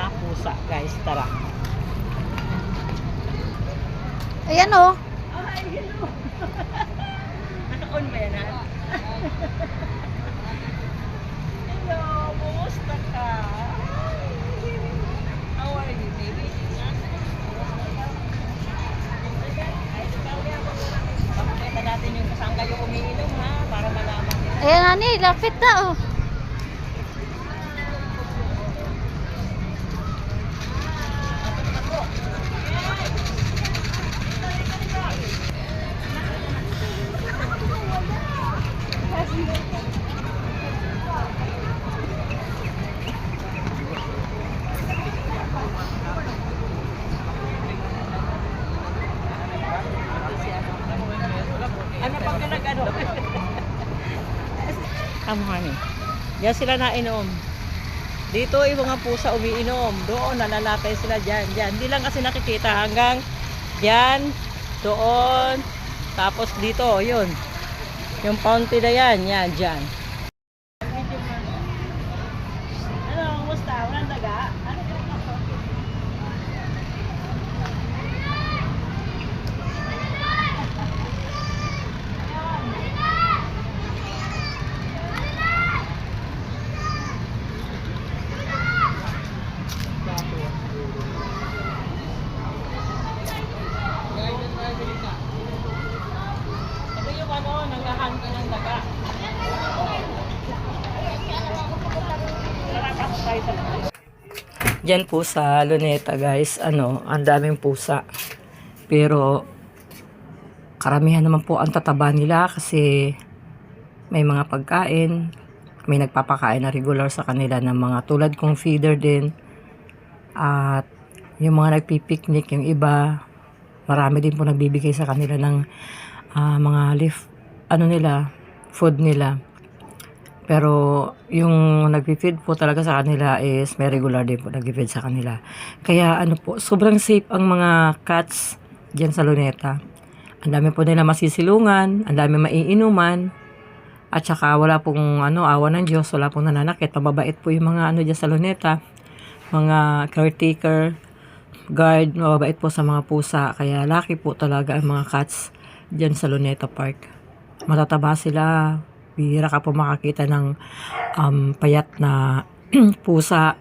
mga pusa, guys. Tara. Ayan o. Ay, hello. Naka-on ba yan, ha? Hello, kumusta ka? How are you, baby? Pakita natin yung saan kayo umiinom, ha? Para malaman nila. Ayan nga ni, lapit na o. Ano pang ka nag-ano? Come honey. Diyan sila nainom. Dito yung mga pusa umiinom. Doon nalalakay sila dyan. Dyan. Hindi lang kasi nakikita hanggang dyan, doon. Tapos dito, yun. Yung fountain na yan. Yan, dyan. Ano, kumusta? Walang daga? Ano ka? Ito yung ano, nanghahanti ng daga. Diyan po sa Luneta, guys, ano, ang daming pusa. Pero karamihan naman po ang tataba nila kasi may mga pagkain, may nagpapakain na regular sa kanila ng mga tulad kong feeder din. At yung mga nagpipiknik, yung iba, marami din po nagbibigay sa kanila ng mga leaf, ano nila, food nila. Pero yung nagpi-feed po talaga sa kanila is may regular din po nagpi-feed sa kanila. Kaya ano po, sobrang safe ang mga cats diyan sa Luneta. Ang dami po nila masisilungan, ang dami maiinuman, at saka wala pong awa ng Diyos, wala pong nananakit. Mababait po yung mga diyan sa Luneta, mga caretaker, guard, mababait po sa mga pusa. Kaya lucky po talaga ang mga cats diyan sa Luneta Park. Matataba sila. Bihira ka po makakita ng payat na pusa